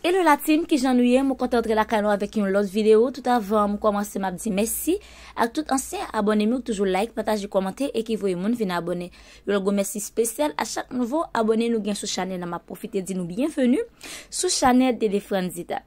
Hello la team qui j'ennuie, je content de la canal avec une autre vidéo. Tout avant, je commence m'a dit merci à tout ancien abonné qui toujours like, partager, commenter et qui voyez moun venir abonner. Le merci spécial à chaque nouveau abonné nous gain sur chaîne m'a profiter de nous bienvenue sur chaîne de Franzita.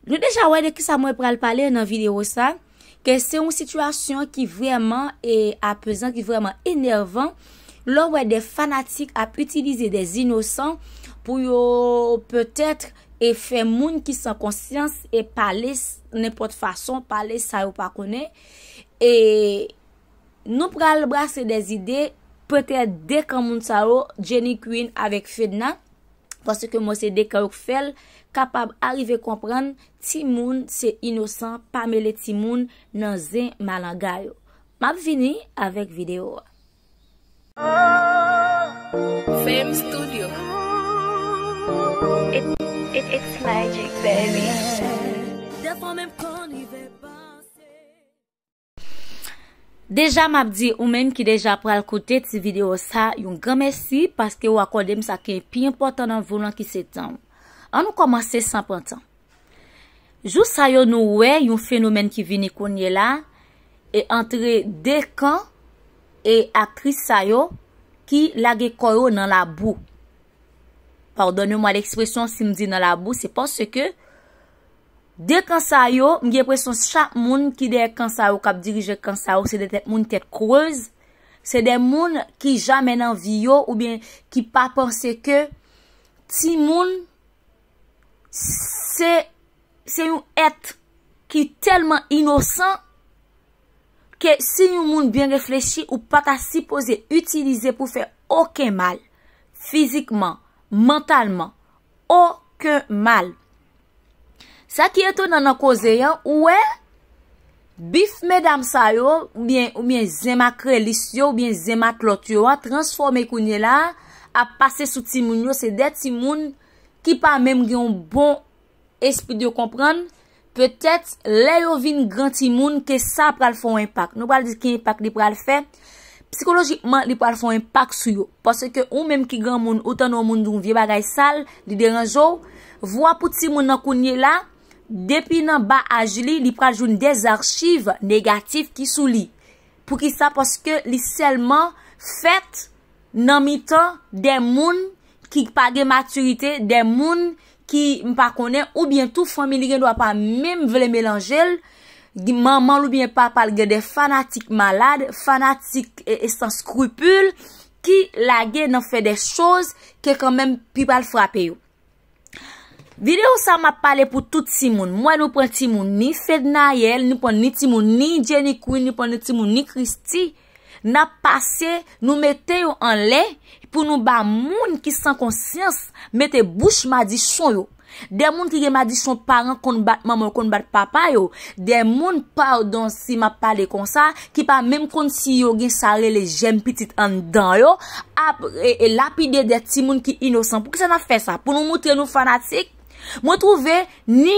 Nous déjà ouais de qui ça moi pral parler dans vidéo ça que c'est une situation qui vraiment est apaisant, qui vraiment énervant. Là ouais des fanatiques à utiliser des innocents pour peut-être et fait moun qui sans conscience et parler n'importe façon parler ça ou pas connaît et nous pral brasser des idées peut-être dès quand moun sa Jenny Queen avec Fedna parce que moi c'est des cas fait capable arriver comprendre ti moun c'est innocent pas mêler ti moun dans zin malanga yo m'a vini avec vidéo Fame Studio. It's magic, baby. Déjà m'a dit ou même qui déjà pral écouter cette vidéo ça un grand merci parce que ou accordé ça qui est plus important dans volant qui s'étend. On nous commencer sans prendre temps. Jou ça yo nous ouais un phénomène qui vient connait là et entre deux camps et actrice ça yo qui lage koyo dans la boue. Pardonnez-moi l'expression si me dit dans la boue, c'est parce que dès quand ça yo, j'ai l'impression chaque monde qui des quand ça yo cap diriger quand ça yo, c'est des monde tête creuse, c'est des monde qui jamais dans vie yo ou bien qui pas penser que ti monde c'est un être qui tellement innocent que si un monde bien réfléchi ou pas qu'à supposer utiliser pour faire aucun mal physiquement mentalement aucun mal. Ça qui est étonnant dans cause ouais bif mesdames sa yo ou bien zema krelis yo ou bien zema klot yo transformer kounye là a passer sous ti moun yo c'est des ti moun qui pas même gen bon esprit de comprendre peut-être les yo vinn grand ti moun que ça pral font impact nous pas dire qui impact li pral faire psychologiquement li pral font impact sur yo parce que ou même qui grand moun autant non moun dou vieux bagay sale li dérange voix pour ti moun nan kounye là depuis nan bas âge li pral joune des archives négatives qui sou li pour qui ça parce que li seulement fait nan mi-temps des moun qui pas de maturité des moun qui m'pa connaît ou bien tout famille gen doit pas même vle mélanger maman ou bien papa des fanatiques malades fanatiques et sans scrupules qui lagué nan fait des choses que quand même pi pas frapper yo. Vidéo ça m'a parlé pour tout ti moun. Moi nous prend ti moun ni Fedna Yel, nous prend ni ti moun ni Jenny Queen, nous prend ni ti moun ni Christy. N'a passé nous mettez en lait pour nous ba moun qui sans conscience mettez bouche madichon yo. Des moun qui gen madichon parents kon bat maman kon bat papa yo. Des moun pardon si m'a parlé comme ça qui pas même kon si yo gen saré les j'aime petite en dedans yo et lapider des ti moun qui innocent. Pour que ça n'a fait ça pour nous montrer nous fanatiques. Moi trouvé ni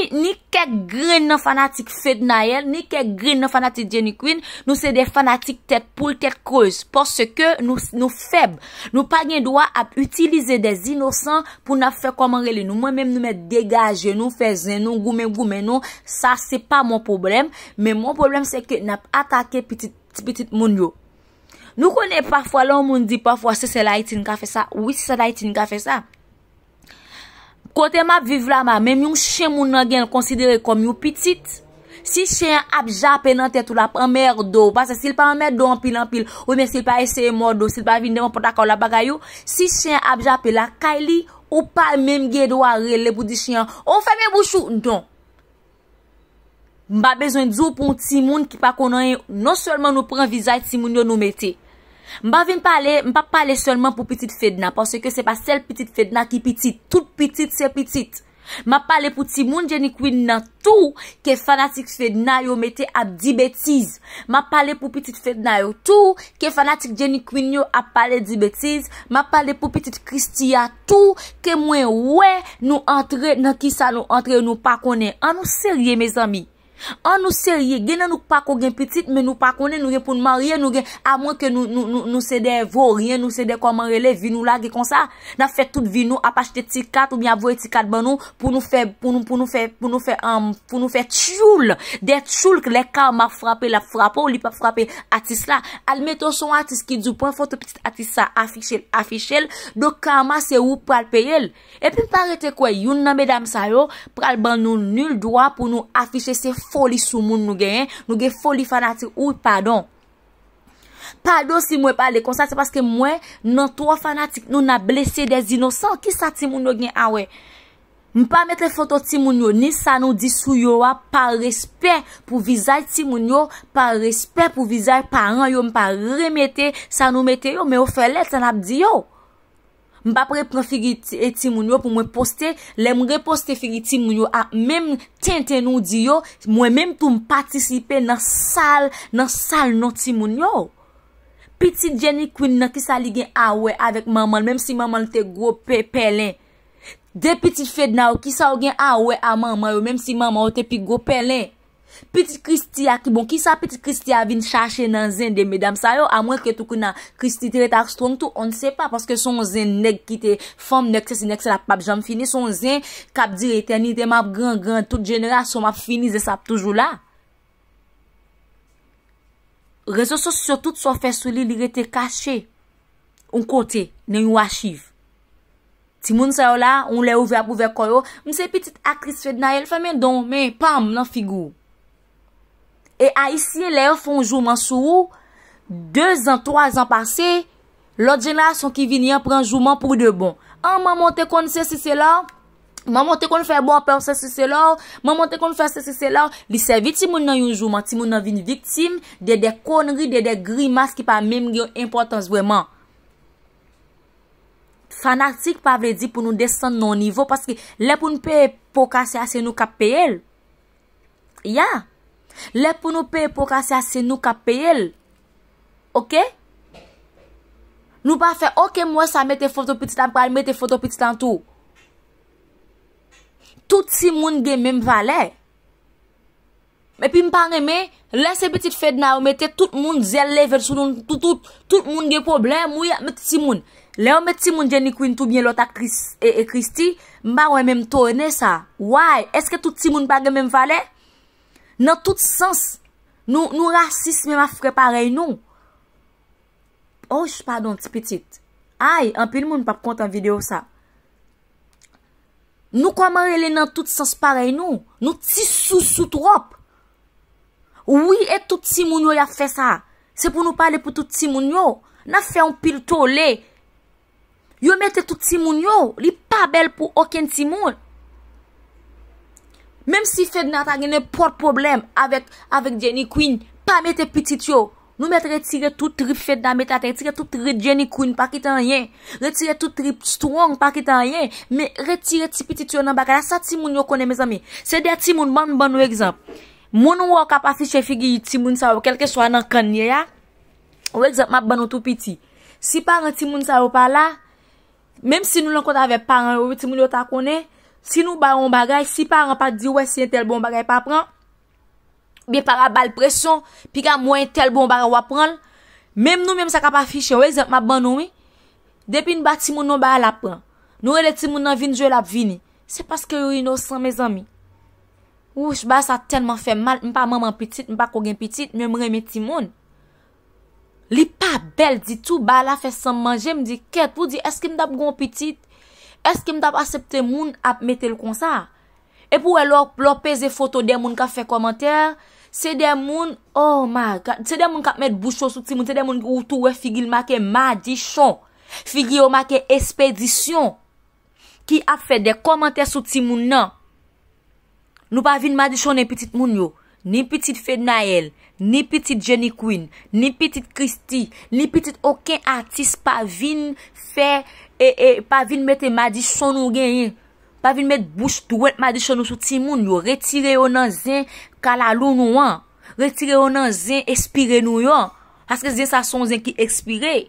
quelques graines nan fanatique Fedna Yel ni quelques graines nan fanatique Jenny Queen nous c'est des fanatiques tête pour tête creuse parce que nous faibles nous pas gen droit à utiliser des innocents pour nous faire comment relé nous moi même nous mettre dégager nous faire nous goumen nous ça c'est pas mon problème mais mon problème c'est que n'a attaqué petite moun yo nous connaît parfois là on moun dit parfois c'est l'Haïtien qui a fait ça oui c'est l'Haïtien qui a fait ça. Côté m'a vivre là même un chien moun nan gen considéré comme une petite si chien a jappé dans tête ou la prendre d'eau parce que s'il pas mettre d'eau en pile ou bien s'il pas essayer mordo s'il pas venir pour d'accord la bagayou si chien a jappé la kaili ou pas même gen doit relé pour dire chien on fait mes bouchou non m'pa besoin de dire pour ti moun qui pas connait non seulement nous prend visage ti moun yo nous mettez m'pa parler seulement pour petite Fedna parce que c'est pas celle petite Fedna qui petite toute petite c'est petite m'a parler pour ti moun Jenny Queen nan tout que fanatique Fedna yo mette a di bêtises m'a parler pour petite Fedna yo tout que fanatique Jenny Queen yo a parler di bêtises m'a parler pour petite Christia tout que moi ouais nous entrer dans qui ça nous entrer nous pas connaît en nous sérieux mes amis En nous sérieux, gen nous pas qu'on gen petite mais nous pas connaît nous gen pour nous marier nous gen à moins que nous c'est des vauriens nous c'est des comment relève vie nous là comme ça n'a fait toute vie nous a pas acheter petit 4 ou bien avoir petit 4 ban nous pour nous faire tchoul des tchoul que les cas m'a frappé la frappe ou li pas frappé artiste là al metto son artiste qui du point photo petit artiste ça afficher donc karma c'est où pour payer et puis paraît quoi yon nan mesdames ça yo pral ban nous nul droit pour nous afficher ces folie sous moun nous gen folie fanatique ou pardon si moi parler comme ça c'est parce que moi non trop fanatique nous n'a blessé des innocents qui ça ti moun yo gen ah ouais m'pa mettre photo ti moun yo ni ça nous dit sou yo par respect pour visage ti moun yo par respect pour visage parents yo m'pa remettre ça nous mette yo mais au fait là ça n'a dit yo m'pa prendre figi ti moun yo pour moi poster les me reposter figi ti moun yo même tente nous di yo moi même tout participer dans salle non ti moun yo petite Jenny Queen nan ki sa li gen ah ouais avec maman même si maman te gros pelin des petites fêtes na qui sa gen ah ouais à maman yo même si maman te pi gros pelin petite Christia qui bon qui sa petite Christia vinn chercher dans zin de mesdames ça yo à moins que tout na Christi très strong tout on ne sait pas parce que son zin nèg qui te femme nèg c'est nèg c'est la pape jamais fini son zin cap dire éternité m'a grand toute génération m'a fini c'est ça toujours là réseaux sociaux tout soit fait sous li était caché on côté dans une archive ti moun sa yo là on l'a ouvert pour ver koyo m'se petite actrice Fednael fait men don mais pam nan figure et haïtien les font jour sou 2 ans 3 ans passés l'autre génération qui vient prend jour pour de bon en maman te connait c'est là maman te kon faire bon peur c'est là maman te kon faire c'est là li servi ti moun nan yon jour ti moun nan vinn victime de des conneries de des grimaces qui pas même importance vraiment fanatique pas veut dire pour nous descendre non niveau parce que les pour nous payer pour casser c'est nous qui payer les pour nous payer pour casser c'est nous qui payer OK nous pas faire OK moi ça mette photo petite après mettre photo petite en tout tout si moun gen même valeur et puis m'pa remè laisse petite fête na mette tout moun zel level sou tout moun gen problème ou met ti moun là on met ti moun Jenny Queen tout bien l'autre actrice et Christy m'pa ouais même tourner ça why est-ce que tout ti moun pa gen même valeur dans tout sens nous racistes même frère pareil nous oh pardon petite aïe un pile moun pa content vidéo ça nous comment relé dans tout sens pareil nous ti sous trop oui et tout ti moun yo y a fait ça c'est pour nous parler pour tout ti moun yo n'a fait un pile tolé yo mette tout ti moun yo li pas belle pour aucun ti moun même si fait n'a ta gagné pas problème avec Jenny Queen pas mettre petite yo nous mettre retirer tout trip fait dans mettre retirer tout trip Jenny Queen pas quitter rien retirer tout trip strong pas quitter rien mais retirer ti petit yo dans bagay ça ti moun yo connaît mes amis c'est des ti moun bon exemple moun ou ka afficher figi ti moun ça quelque soit dans kan ya ou exemple m'a ban tout petit si parent ti moun ça pas là même si nous l'encontre avec parents ti moun yo ta connaît si nous ba on bagay si parent pas dit ouais c'est tel bon bagay pas prend bien par balle pression puis ka moins tel bon bagay ou prendre même nous même ça ka pas afficher ou exemple m'a ban nous depuis une bâti moun non ba la prend nous les ti moun nan vinn jouer la vini c'est parce que yo innocent mes amis ouch ba ça tellement fait mal m'pa maman petite m'pa ko gen petite même remet ti moun li pas belle dit tout ba la fait sans manger me dit quête pour dire est-ce que m't'a gon petite est-ce que m't'a accepter moun a mettre le comme ça et pour alors peser photo des moun qui fait commentaire c'est des moun oh my god c'est des moun qui mettre bouche sous ti moun c'est des moun ou tout ouais figil marqué madichon figil marqué expédition qui a fait des commentaires sous ti moun nan nous pas vinn madichon ni petite moun yo ni petite Fednael ni petite Jenny Queen ni petite Christy ni petite aucun artiste pas vinn faire et pas vinn mettre madichon nou gen pas vinn mettre bouche douette madichon nou sous ti moun yo retirer yo nan zin kalalou nou an retirer yo nan zin expiré nou yo parce que zin ça son zin qui expiré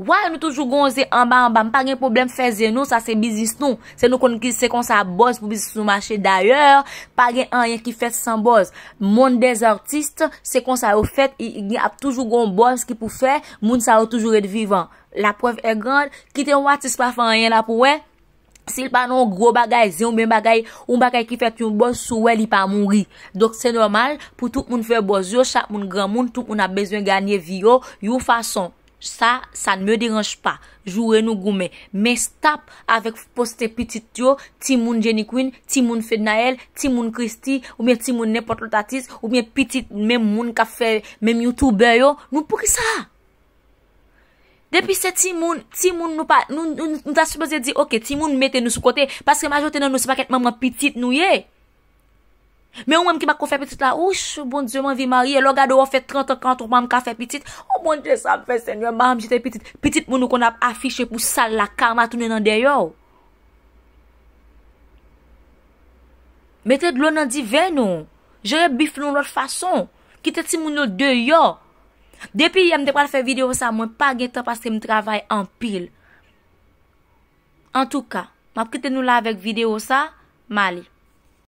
Ouais, nous toujours gonze en bas, pas de problème, faire nous, ça c'est business nous. C'est nous qui c'est comme ça boss pour business sur marché d'ailleurs, pas de rien qui fait sans boss. Monde des artistes, c'est comme ça au fait, il y a toujours un boss qui pour faire, monde ça a toujours être vivant. La preuve est grande, quitter un artiste pas faire rien là pour ouais. S'il pas non gros bagay, c'est un bagay qui fait un boss sous il pas mourir. Donc c'est normal pour tout le monde faire boss yo, chaque monde grand monde, tout le monde a besoin de gagner vie yo façon. Ça ne me dérange pas. Jouer nous goumé. Mais stop avec poster petit yo, Timoun Jenny Queen, Timoun Fednael, Timoun Christy, ou bien Timoun n'importe l'autre artiste, ou bien petit même moun qui fait, même YouTuber yo. Nous pour qui ça? Depuis ce Timoun nous pas, nous t'a supposé dire, ok, Timoun mettez nous sous côté, parce que majorité nous c'est pas qu'être maman petite nous yé. Mais ou même qui m'a fait petite là, ouch, bon Dieu, m'en vie mariée, le gars on fait 30 ans quand on m'a fait petite, oh bon Dieu, ça me fait Seigneur, maman j'étais petite moun qu'on a affiché pour ça la karma tourner dans derrière. Mettez de l'eau dans divin non. J'aurais bif de l'autre façon. Quittez Timoun de yo. Depuis hier m'te pas faire vidéo ça, moi pas gain temps parce que me travaille en pile. En tout cas, m'a quitter nous là avec vidéo ça, Mali.